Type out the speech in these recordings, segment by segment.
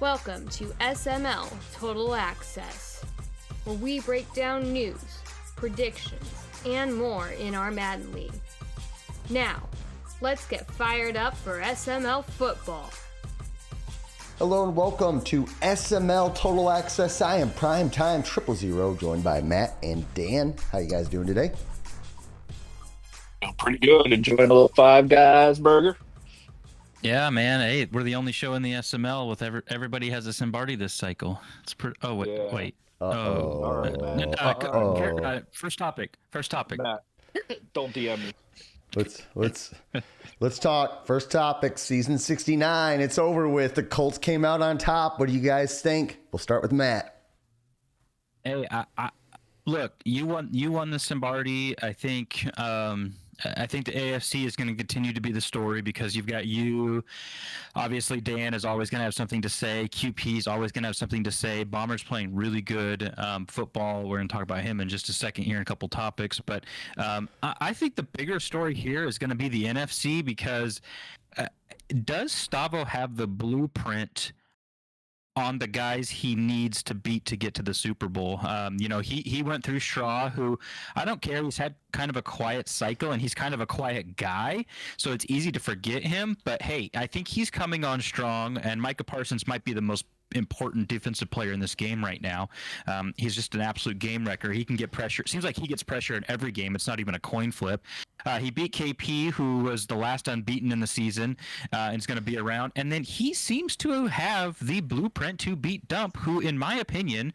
Welcome to SML Total Access, where we break down news, predictions, and more in our Madden League. Now, let's get fired up for SML football. Hello and welcome to SML Total Access. I am Primetime 000, joined by Matt and Dan. How you guys doing today? Pretty good. Enjoying a little Five Guys burger. Yeah, man. Hey, we're the only show in the SML with everybody has a Simbardi this cycle. It's pretty. Oh wait, Yeah. wait. Uh-oh. All right, Matt. First topic. Matt, don't DM me. Let's talk. First topic, season 69. It's over with. The Colts came out on top. What do you guys think? We'll start with Matt. Hey, I look. You won the Simbardi. I think. I think the AFC is going to continue to be the story because you've got you. Obviously, Dan is always going to have something to say. QP is always going to have something to say. Bomber's playing really good football. We're going to talk about him in just a second here in a couple topics. But I think the bigger story here is going to be the NFC because does Stavo have the blueprint on the guys he needs to beat to get to the Super Bowl? He went through Shaw, who I don't care. He's had kind of a quiet cycle, and he's kind of a quiet guy, so it's easy to forget him. But hey, I think he's coming on strong, and Micah Parsons might be the most important defensive player in this game right now. He's just an absolute game wrecker. He can get pressure. It seems like he gets pressure in every game. It's not even a coin flip. He beat KP, who was the last unbeaten in the season, and is going to be around. And then he seems to have the blueprint to beat Dump, who, in my opinion,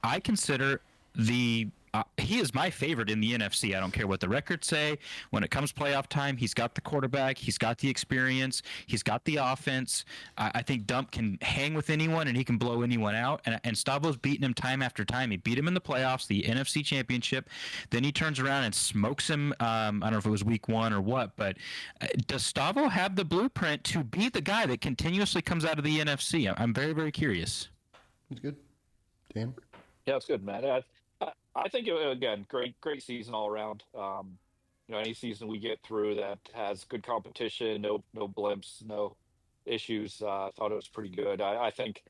I consider he is my favorite in the NFC. I don't care what the records say. When it comes playoff time, he's got the quarterback, he's got the experience, he's got the offense. I think Dump can hang with anyone and he can blow anyone out. And Stavo's beaten him time after time. He beat him in the playoffs, the NFC Championship. Then he turns around and smokes him. I don't know if it was week 1 or what, but does Stavo have the blueprint to beat the guy that continuously comes out of the NFC? I'm very, very curious. That's good. Dan? Yeah, it's good, Matt. I think again, great season all around. Any season we get through that has good competition, no blimps, no issues. I thought it was pretty good. I think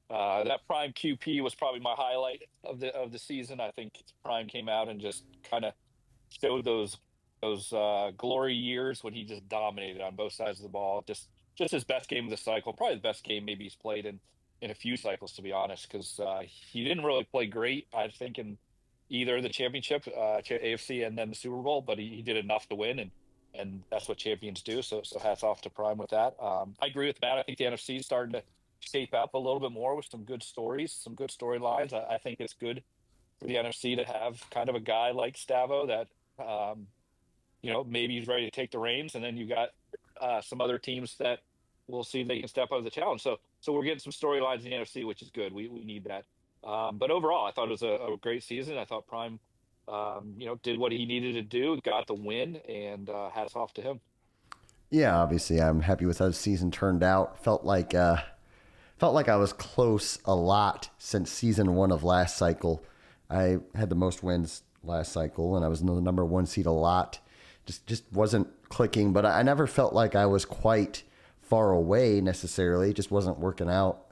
that Prime QP was probably my highlight of the season. I think Prime came out and just kind of showed those glory years when he just dominated on both sides of the ball. Just his best game of the cycle, probably the best game maybe he's played in a few cycles, to be honest, because he didn't really play great, I think, in either the championship, AFC, and then the Super Bowl, but he did enough to win, and that's what champions do. So hats off to Prime with that. I agree with Matt. I think the NFC is starting to shape up a little bit more with some good stories, some good storylines. I think it's good for the NFC to have kind of a guy like Stavo that, maybe he's ready to take the reins, and then you got some other teams that we'll see if they can step up to the challenge. So we're getting some storylines in the NFC, which is good. We need that. But overall, I thought it was a great season. I thought Prime, did what he needed to do, got the win, and hats off to him. Yeah, obviously, I'm happy with how the season turned out. Felt like I was close a lot since season 1 of last cycle. I had the most wins last cycle, and I was in the number 1 seed a lot. Just wasn't clicking, but I never felt like I was quite far away necessarily. It just wasn't working out.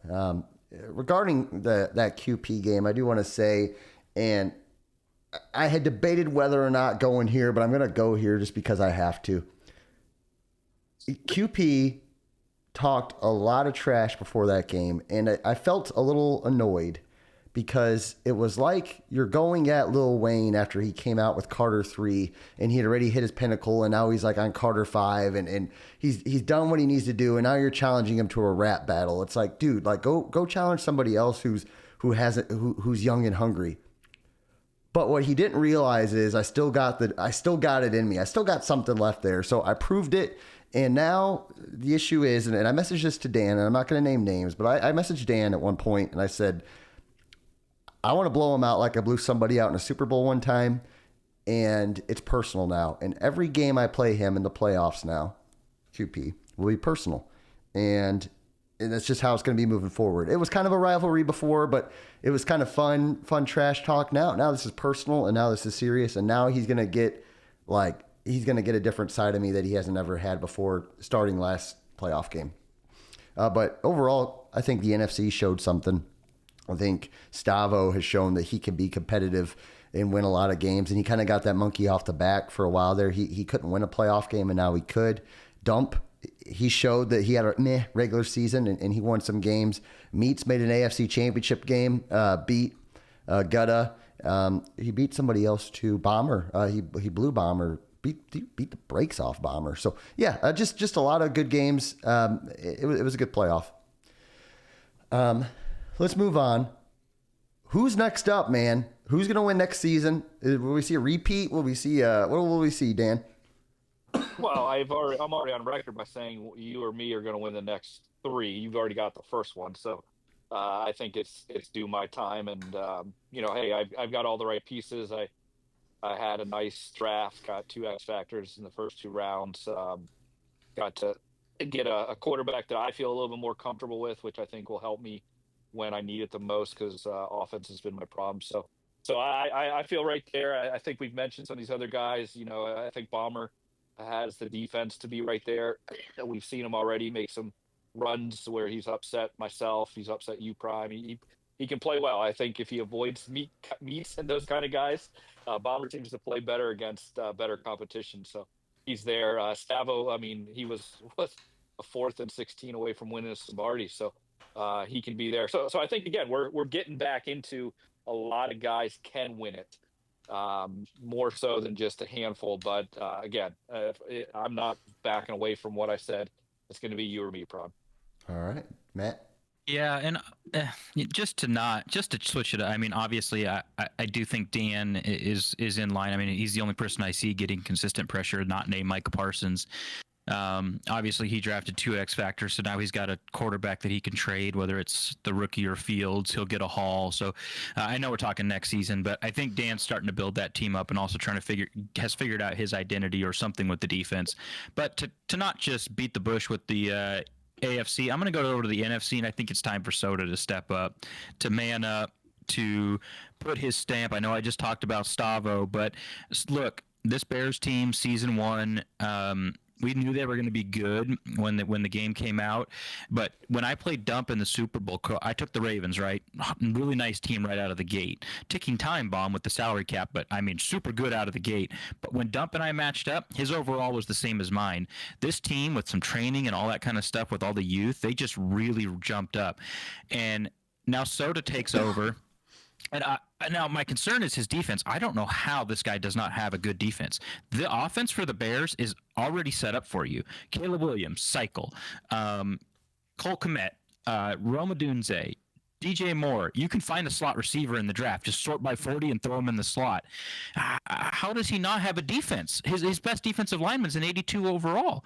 Regarding that QP game, I do want to say, and I had debated whether or not going here, but I'm going to go here just because I have to. QP talked a lot of trash before that game, and I felt a little annoyed because it was like you're going at Lil Wayne after he came out with Carter 3 and he had already hit his pinnacle, and now he's like on Carter 5 and he's done what he needs to do, and now you're challenging him to a rap battle. It's like, dude, like go challenge somebody else who's young and hungry. But what he didn't realize is I still got it in me. I still got something left there. So I proved it. And now the issue is, and I messaged this to Dan, and I'm not going to name names, but I messaged Dan at one point and I said, I want to blow him out like I blew somebody out in a Super Bowl one time, and it's personal now. And every game I play him in the playoffs now, QP, will be personal. And that's just how it's going to be moving forward. It was kind of a rivalry before, but it was kind of fun trash talk. Now this is personal, and now this is serious, and now he's going to get a different side of me that he hasn't ever had before starting last playoff game. But overall, I think the NFC showed something. I think Stavo has shown that he can be competitive and win a lot of games, and he kind of got that monkey off the back for a while there. He couldn't win a playoff game, and now he could. Dump, he showed that he had a meh regular season, and he won some games. Meats made an AFC championship game, beat Gutta. He beat somebody else too. Bomber, he blew Bomber, beat the brakes off Bomber. So yeah, just a lot of good games. It was a good playoff. Let's move on. Who's next up, man? Who's gonna win next season? Will we see a repeat? Will we see what will we see, Dan? Well, I'm already on record by saying you or me are going to win the next 3. You've already got the first one, so I think it's due my time. And hey, I've got all the right pieces. I had a nice draft, got 2 X factors in the first 2 rounds. Got to get a quarterback that I feel a little bit more comfortable with, which I think will help me when I need it the most, because offense has been my problem. So I feel right there. I think we've mentioned some of these other guys. I think Bomber has the defense to be right there. We've seen him already make some runs where he's upset myself. He's upset you, Prime. He can play well. I think if he avoids meats and those kind of guys, Bomber seems to play better against better competition. So he's there. Stavo, I mean, he was a 4th and 16 away from winning a Simbardi. So he can be there. So I think, again, we're getting back into a lot of guys can win it. More so than just a handful. But again, I'm not backing away from what I said. It's going to be you or me, Prom. All right, Matt. Yeah, and just to switch it. I mean, obviously, I do think Dan is in line. I mean, he's the only person I see getting consistent pressure, not named Micah Parsons. Obviously, he drafted 2 X factors, so now he's got a quarterback that he can trade, whether it's the rookie or Fields. He'll get a haul. So I know we're talking next season, but I think Dan's starting to build that team up and also has figured out his identity or something with the defense. But to not just beat the bush with the AFC, I'm going to go over to the NFC, and I think it's time for Soda to step up, to man up, to put his stamp. I know I just talked about Stavo, but look, this Bears team, season 1, we knew they were going to be good when the game came out. But when I played Dump in the Super Bowl, I took the Ravens, right? Really nice team right out of the gate. Ticking time bomb with the salary cap, but I mean, super good out of the gate. But when Dump and I matched up, his overall was the same as mine. This team, with some training and all that kind of stuff, with all the youth, they just really jumped up. And now Soda takes over. And now my concern is his defense. I don't know how this guy does not have a good defense. The offense for the Bears is already set up for you. Caleb Williams, cycle. Cole Kmet, Roma Dunze, DJ Moore. You can find a slot receiver in the draft. Just sort by 40 and throw him in the slot. How does he not have a defense? His best defensive lineman's an 82 overall.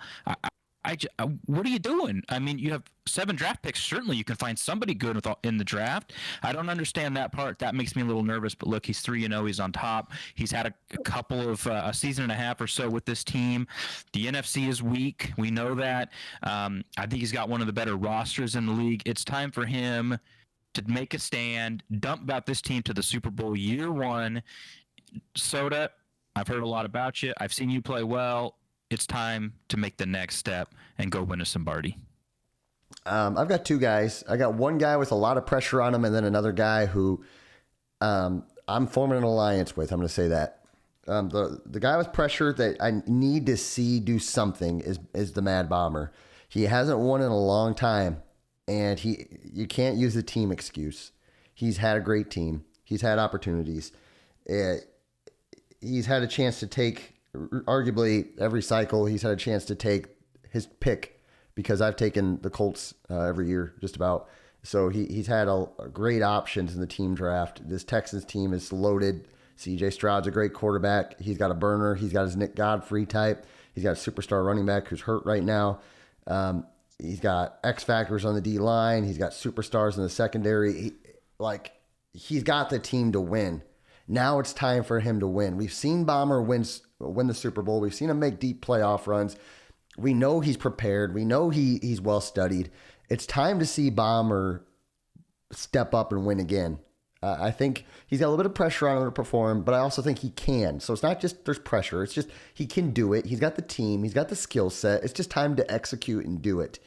What are you doing? I mean, you have 7 draft picks. Certainly, you can find somebody good in the draft. I don't understand that part. That makes me a little nervous. But look, he's 3-0. He's on top. He's had a couple of a season and a half or so with this team. The NFC is weak. We know that. I think he's got one of the better rosters in the league. It's time for him to make a stand, dump about this team to the Super Bowl year 1. Soda, I've heard a lot about you. I've seen you play well. It's time to make the next step and go win a Simbardi. I've got 2 guys. I got one guy with a lot of pressure on him, and then another guy who I'm forming an alliance with. I'm going to say that. The guy with pressure that I need to see do something is the Mad Bomber. He hasn't won in a long time, and you can't use the team excuse. He's had a great team. He's had opportunities. He's had a chance to take. Arguably, every cycle, he's had a chance to take his pick, because I've taken the Colts every year, just about. So he's had a great options in the team draft. This Texans team is loaded. C.J. Stroud's a great quarterback. He's got a burner. He's got his Nick Godfrey type. He's got a superstar running back who's hurt right now. He's got X factors on the D line. He's got superstars in the secondary. He's got the team to win. Now it's time for him to win. We've seen Bomber win the Super Bowl. We've seen him make deep playoff runs. We know he's prepared. We know he's well studied. It's time to see Bomber step up and win again. I think he's got a little bit of pressure on him to perform, but I also think he can. So it's not just there's pressure. It's just he can do it. He's got the team. He's got the skill set. It's just time to execute and do it.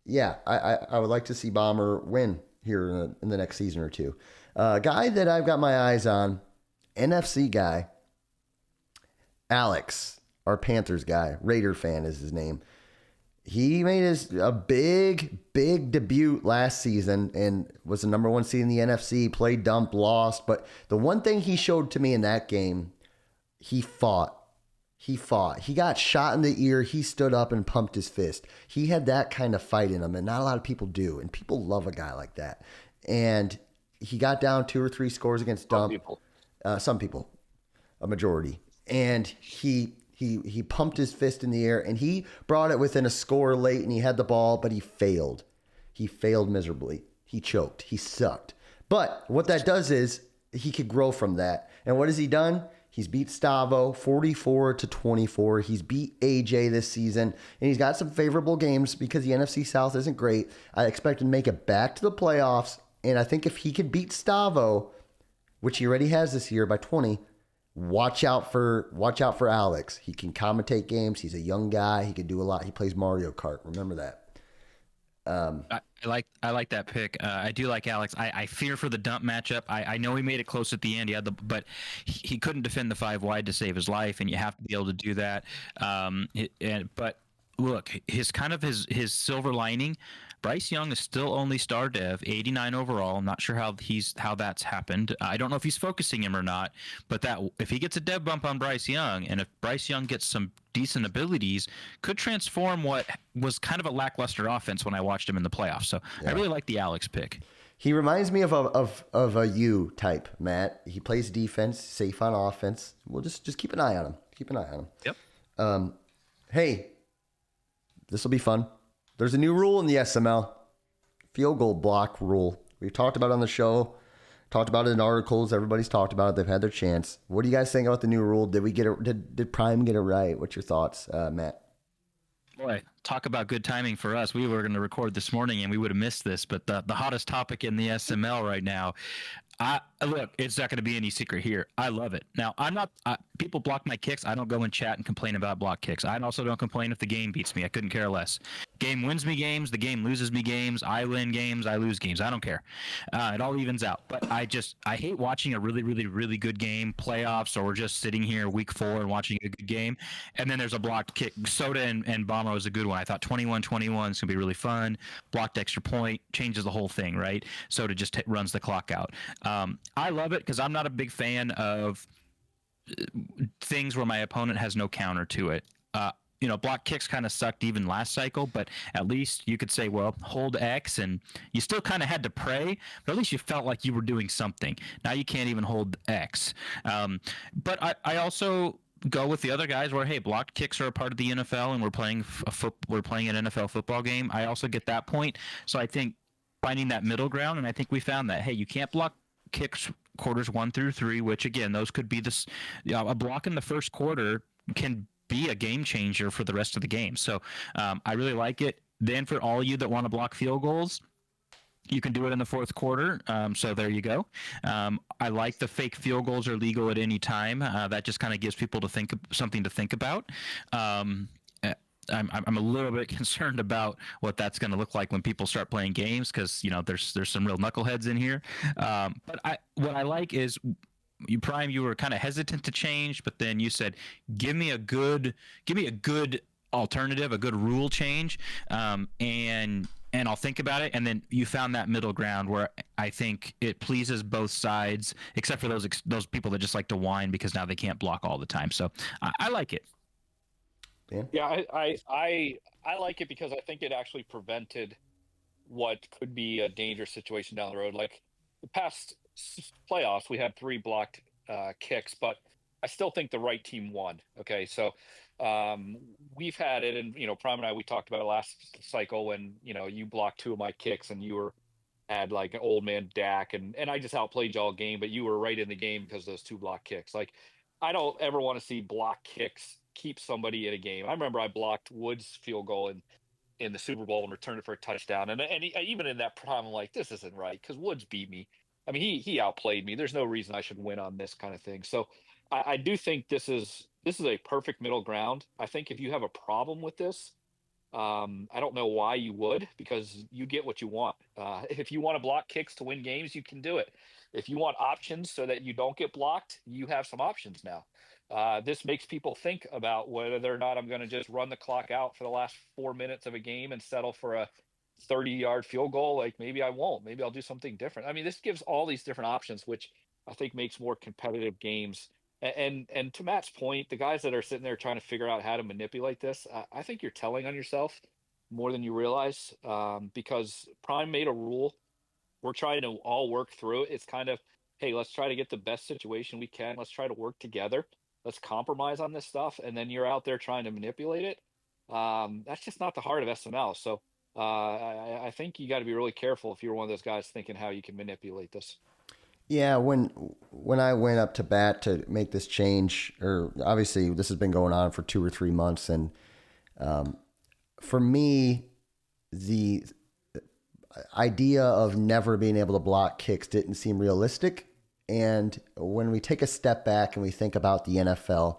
Yeah, I would like to see Bomber win here in the next season or two. A guy that I've got my eyes on, NFC guy, Alex, our Panthers guy, Raider fan is his name. He made a big debut last season and was the number one seed in the NFC. Played dump, lost, but the one thing he showed to me in that game, he fought. He fought. He got shot in the ear. He stood up and pumped his fist. He had that kind of fight in him, and not a lot of people do. And people love a guy like that. And he got down 2 or 3 scores against dump. Some people, a majority, and he pumped his fist in the air, and he brought it within a score late, and he had the ball, but he failed. He failed miserably. He choked. He sucked. But what that does is he could grow from that. And what has he done? He's beat Stavo 44-24. He's beat AJ this season, and he's got some favorable games because the NFC South isn't great. I expect him to make it back to the playoffs, and I think if he could beat Stavo, which he already has this year by 20, watch out for Alex. He can commentate games. He's a young guy. He can do a lot. He plays Mario Kart. Remember that. I like that pick. I do like Alex. I fear for the dump matchup. I know he made it close at the end. But he couldn't defend the 5 wide to save his life, and you have to be able to do that. But look, his silver lining. Bryce Young is still only star dev, 89 overall. I'm not sure how that's happened. I don't know if he's focusing him or not, but that if he gets a dev bump on Bryce Young, and if Bryce Young gets some decent abilities, could transform what was kind of a lackluster offense when I watched him in the playoffs. So yeah. I really like the Alex pick. He reminds me of a U type, Matt. He plays defense, safe on offense. We'll just keep an eye on him. Keep an eye on him. Yep. Hey, this will be fun. There's a new rule in the SML, field goal block rule. We've talked about it on the show, talked about it in articles. Everybody's talked about it. They've had their chance. What do you guys think about the new rule? Did we get it? Did Prime get it right? What's your thoughts, Matt? Boy, talk about good timing for us. We were going to record this morning and we would have missed this, but the hottest topic in the SML right now. Look, it's not going to be any secret here. I love it. Now, I'm not. People block my kicks. I don't go and chat and complain about block kicks. I also don't complain if the game beats me. I couldn't care less. Game wins me games. The game loses me games. I win games. I lose games. I don't care. It all evens out. But I hate watching a really, really, really good game, playoffs, or we're just sitting here week 4 and watching a good game, and then there's a blocked kick. Soda and Bomber was a good one. I thought 21-21 is going to be really fun. Blocked extra point changes the whole thing, right? Soda just runs the clock out. I love it because I'm not a big fan of things where my opponent has no counter to it. Block kicks kind of sucked even last cycle, but at least you could say, well, hold X, and you still kind of had to pray, but at least you felt like you were doing something. Now you can't even hold X. But I also go with the other guys where, hey, blocked kicks are a part of the NFL, and we're playing an NFL football game. I also get that point. So I think finding that middle ground, and I think we found that, hey, you can't block kicks quarters 1 through 3, which again, those could be this a block in the first quarter can be a game changer for the rest of the game. So I really like it. Then for all you that want to block field goals, you can do it in the fourth quarter. So there you go. I like the fake field goals are legal at any time. That just kind of gives people something to think about. I'm a little bit concerned about what that's going to look like when people start playing games because there's some real knuckleheads in here. But what I like is you were kind of hesitant to change, but then you said give me a good alternative, a good rule change, and I'll think about it. And then you found that middle ground where I think it pleases both sides, except for those people that just like to whine because now they can't block all the time. So I like it. Yeah, I like it because I think it actually prevented what could be a dangerous situation down the road. Like the past playoffs, we had 3 blocked kicks, but I still think the right team won. Okay, so we've had it, and Prime and I, we talked about it last cycle when you blocked 2 of my kicks and you had like an old man Dak, and I just outplayed you all game, but you were right in the game because of those 2 block kicks. Like I don't ever want to see block kicks keep somebody in a game. I remember I blocked Woods' field goal in the Super Bowl and returned it for a touchdown. And even in that prime, I'm like, this isn't right because Woods beat me. I mean, he outplayed me. There's no reason I should win on this kind of thing. So I do think this is a perfect middle ground. I think if you have a problem with this, I don't know why you would, because you get what you want. If you want to block kicks to win games, you can do it. If you want options so that you don't get blocked, you have some options now. This makes people think about whether or not I'm going to just run the clock out for the last 4 minutes of a game and settle for a 30-yard field goal. Like, maybe I won't. Maybe I'll do something different. I mean, this gives all these different options, which I think makes more competitive games. And to Matt's point, the guys that are sitting there trying to figure out how to manipulate this, I think you're telling on yourself more than you realize, because Prime made a rule. We're trying to all work through it. It's kind of, hey, let's try to get the best situation we can. Let's try to work together. Let's compromise on this stuff. And then you're out there trying to manipulate it. That's just not the heart of SML. So I think you got to be really careful if you're one of those guys thinking how you can manipulate this. Yeah, when I went up to bat to make this change, or obviously this has been going on for 2 or 3 months, and for me, the idea of never being able to block kicks didn't seem realistic. And when we take a step back and we think about the NFL,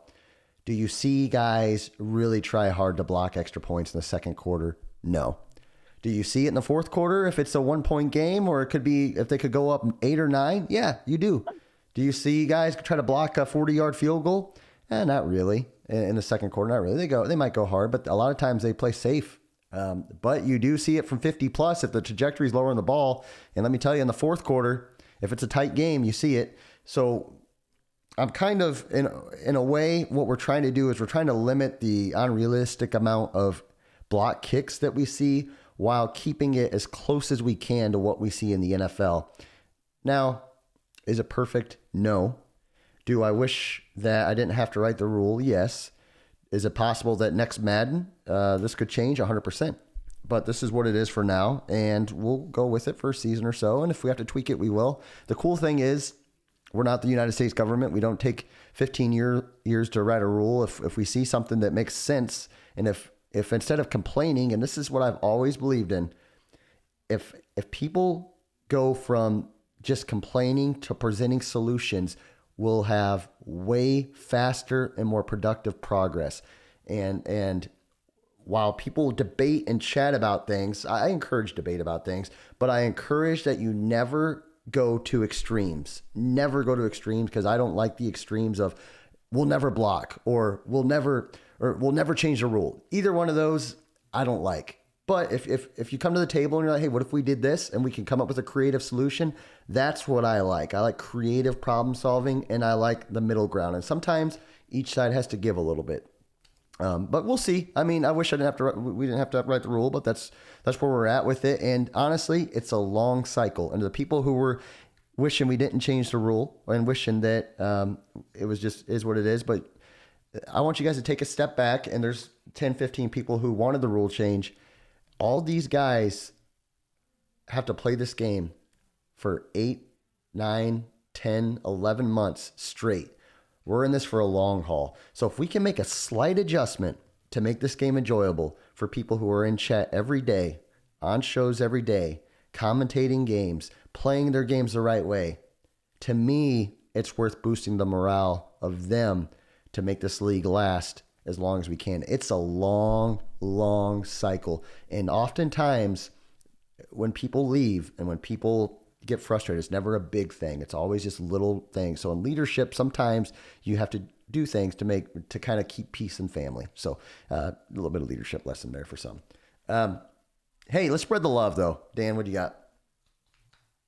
do you see guys really try hard to block extra points in the second quarter? No. Do you see it in the fourth quarter if it's a 1 point game, or it could be if they could go up 8 or 9? Yeah, you do. Do you see guys try to block a 40-yard field goal? Not really. In the second quarter, not really. They might go hard, but a lot of times they play safe. But you do see it from 50 plus if the trajectory is lower on the ball. And let me tell you, in the fourth quarter, if it's a tight game, you see it. So I'm kind of, in a way, what we're trying to do is we're trying to limit the unrealistic amount of block kicks that we see, while keeping it as close as we can to what we see in the NFL. Now, is it perfect? No. Do I wish that I didn't have to write the rule? Yes. Is it possible that next Madden, this could change? 100%. But this is what it is for now, and we'll go with it for a season or so, and if we have to tweak it, we will. The cool thing is, we're not the United States government. We don't take 15 years to write a rule. If we see something that makes sense, and if instead of complaining, and this is what I've always believed in, if people go from just complaining to presenting solutions, we'll have way faster and more productive progress. And while people debate and chat about things, I encourage debate about things, but I encourage that you never go to extremes. Never go to extremes, because I don't like the extremes of we'll never block or we'll never change the rule. Either one of those, I don't like. But if you come to the table and you're like, hey, what if we did this and we can come up with a creative solution? That's what I like. I like creative problem solving, and I like the middle ground. And sometimes each side has to give a little bit. But we'll see. I mean, I wish we didn't have to write the rule, but that's where we're at with it. And honestly, it's a long cycle. And the people who were wishing we didn't change the rule and wishing that it was just is what it is, but I want you guys to take a step back, and there's 10, 15 people who wanted the rule change. All these guys have to play this game for 8, 9, 10, 11 months straight. We're in this for a long haul. So if we can make a slight adjustment to make this game enjoyable for people who are in chat every day, on shows every day, commentating games, playing their games the right way, to me, it's worth boosting the morale of them to make this league last as long as we can. It's a long, long cycle. And oftentimes when people leave and when people get frustrated, it's never a big thing. It's always just little things. So in leadership, sometimes you have to do things to kind of keep peace and family. So a little bit of leadership lesson there for some. Hey, let's spread the love though. Dan, what do you got?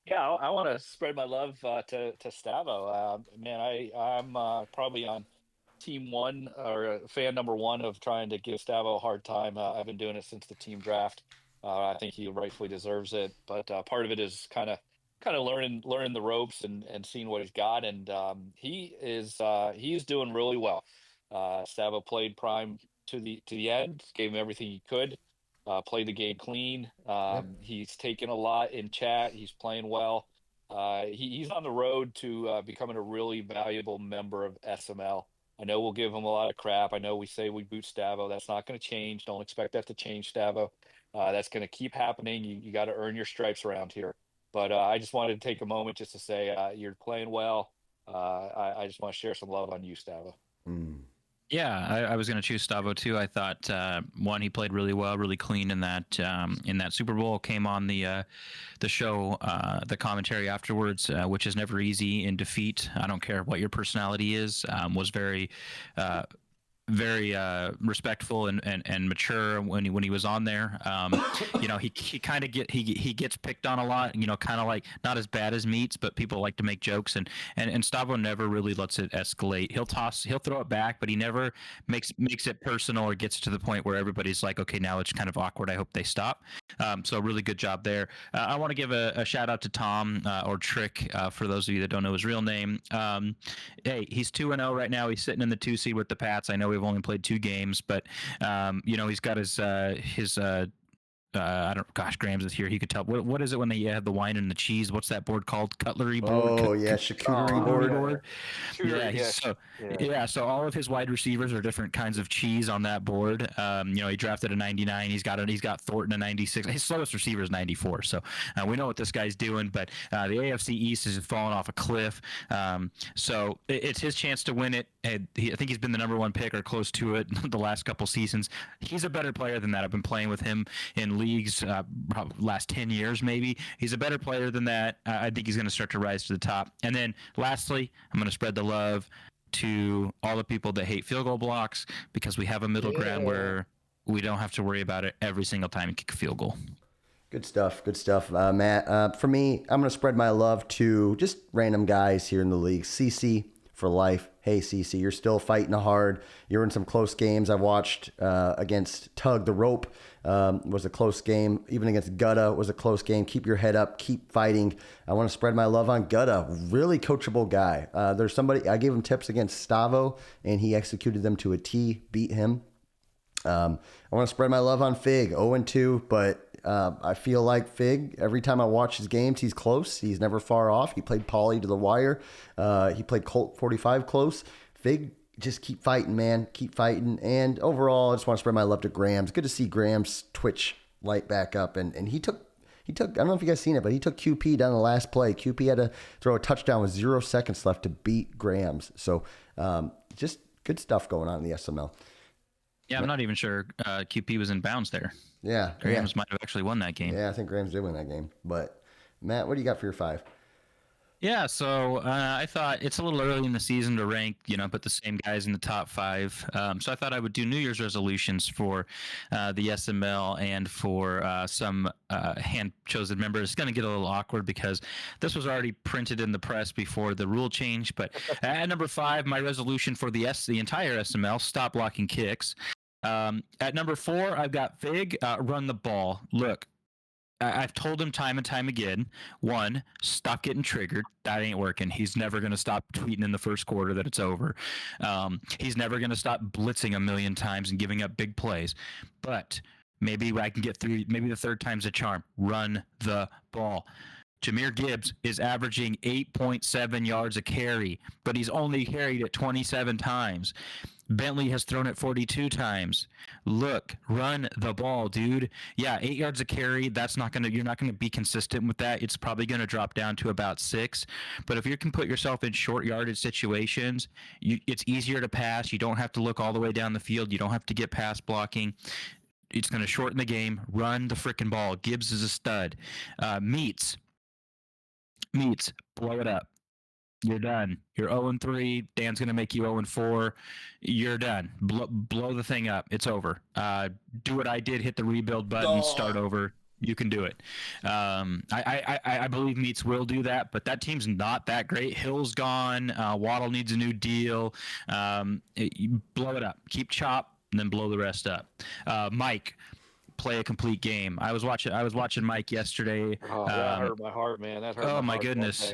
Yeah, I want to spread my love to Stavo. Man, I'm probably on team one, or fan number one, of trying to give Stavo a hard time. I've been doing it since the team draft. I think he rightfully deserves it, but part of it is kind of learning the ropes and seeing what he's got, and he's doing really well. Stavo played Prime to the end, gave him everything he could. Played the game clean. Yep. He's taken a lot in chat. He's playing well. He's on the road to becoming a really valuable member of SML. I know we'll give him a lot of crap. I know we say we boot Stavo. That's not going to change. Don't expect that to change, Stavo. That's going to keep happening. You got to earn your stripes around here. But I just wanted to take a moment just to say you're playing well. I just want to share some love on you, Stavo. Mm. Yeah, I was going to choose Stavo too. I thought one, he played really well, really clean in that Super Bowl. Came on the show, the commentary afterwards, which is never easy in defeat. I don't care what your personality is. Was very respectful and mature when he was on there. He kind of he gets picked on a lot. Kind of like not as bad as Meats, but people like to make jokes and Stavo never really lets it escalate. He'll throw it back, but he never makes it personal or gets to the point where everybody's like, okay, now it's kind of awkward. I hope they stop. So really good job there. I want to give a shout out to Tom or Trick for those of you that don't know his real name. Hey, he's 2-0 right now. He's sitting in the 2 seed with the Pats. I know we've only played 2 games, but he's got his I don't. Gosh, Grams is here. He could tell. What is it when they have the wine and the cheese? What's that board called? Cutlery board. Oh yeah, charcuterie board. So all of his wide receivers are different kinds of cheese on that board. He drafted a 99. He's got Thornton a 96. His slowest receiver is 94. So we know what this guy's doing. But the AFC East is falling off a cliff. So it's his chance to win it. I think he's been the number 1 pick or close to it the last couple seasons. He's a better player than that. I've been playing with him in leagues last 10 years maybe. He's a better player than that. I think he's going to start to rise to the top. And then lastly, I'm going to spread the love to all the people that hate field goal blocks, because we have a middle ground where we don't have to worry about it every single time you kick a field goal. Good stuff, Matt. For me, I'm going to spread my love to just random guys here in the league. CC for life. Hey, CC, you're still fighting hard. You're in some close games. I watched against Tug the Rope. Was a close game. Even against Gutta was a close game. Keep your head up. Keep fighting. I want to spread my love on Gutta. Really coachable guy. There's somebody, I gave him tips against Stavo, and he executed them to a T, beat him. I want to spread my love on Fig. 0-2, but I feel like Fig, every time I watch his games, he's close. He's never far off. He played Pauly to the wire. He played Colt 45 close. Fig, just keep fighting, man. Keep fighting. And overall, I just want to spread my love to Grams. Good to see Grams' Twitch light back up. And he took, I don't know if you guys seen it, but he took QP down the last play. QP had to throw a touchdown with 0 seconds left to beat Grams. So just good stuff going on in the SML. Yeah, I'm not even sure QP was in bounds there. Yeah. Grams might have actually won that game. Yeah, I think Grams did win that game. But, Matt, what do you got for your 5? Yeah, so I thought it's a little early in the season to rank, put the same guys in the top 5. So I thought I would do New Year's resolutions for the SML and for some hand-chosen members. It's going to get a little awkward because this was already printed in the press before the rule change. But at number 5, my resolution for the entire SML, stop blocking kicks. At number 4, I've got Fig, run the ball. Look, I've told him time and time again, 1, stop getting triggered. That ain't working. He's never going to stop tweeting in the first quarter that it's over. He's never going to stop blitzing a million times and giving up big plays. But maybe I can get through. Maybe the third time's a charm. Run the ball. Jahmyr Gibbs is averaging 8.7 yards a carry, but he's only carried it 27 times. Bentley has thrown it 42 times. Look, run the ball, dude. Yeah, 8 yards a carry. You're not gonna be consistent with that. It's probably gonna drop down to about 6. But if you can put yourself in short yardage situations, it's easier to pass. You don't have to look all the way down the field. You don't have to get pass blocking. It's gonna shorten the game. Run the freaking ball. Gibbs is a stud. Meats, blow it up. You're done. You're 0-3. Dan's going to make you 0-4. You're done. Blow the thing up. It's over. Do what I did. Hit the rebuild button. Start over. You can do it. I believe Meats will do that, but that team's not that great. Hill's gone. Waddle needs a new deal. You blow it up. Keep chop, and then blow the rest up. Mike, play a complete game. I was watching Mike yesterday. Oh, that hurt my heart, man. That hurt. Oh my goodness.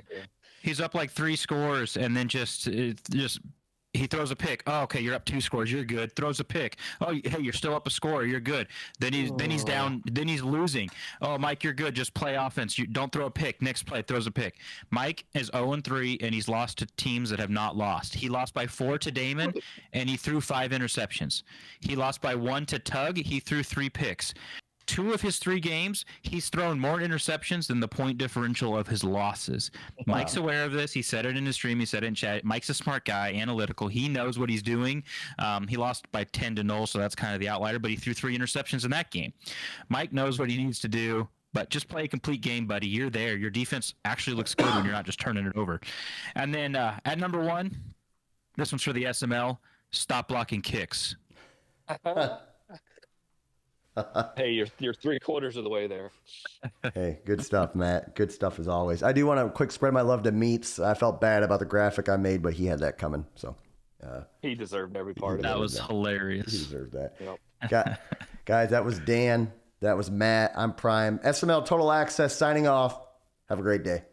He's up like 3 scores, and then just he throws a pick. Oh, okay, you're up 2 scores. You're good. Throws a pick. Oh, hey, you're still up a score. You're good. Then he's down. Then he's losing. Oh, Mike, you're good. Just play offense. You don't throw a pick. Next play, throws a pick. Mike is 0-3, and he's lost to teams that have not lost. He lost by 4 to Damon, and he threw 5 interceptions. He lost by 1 to Tug. He threw 3 picks. 2 of his 3 games, he's thrown more interceptions than the point differential of his losses. Wow. Mike's aware of this. He said it in his stream. He said it in chat. Mike's a smart guy, analytical. He knows what he's doing. He lost by 10-0, so that's kind of the outlier, but he threw 3 interceptions in that game. Mike knows what he needs to do, but just play a complete game, buddy. You're there. Your defense actually looks good when you're not just turning it over. And then at number 1, this one's for the SML, stop blocking kicks. Hey, you're 3/4 of the way there. Hey, good stuff, Matt. Good stuff as always. I do want to quick spread my love to Meats. I felt bad about the graphic I made, but he had that coming. So he deserved every part of it. That was hilarious. He deserved that. Yep. Guys, that was Dan. That was Matt. I'm Prime. SML Total Access signing off. Have a great day.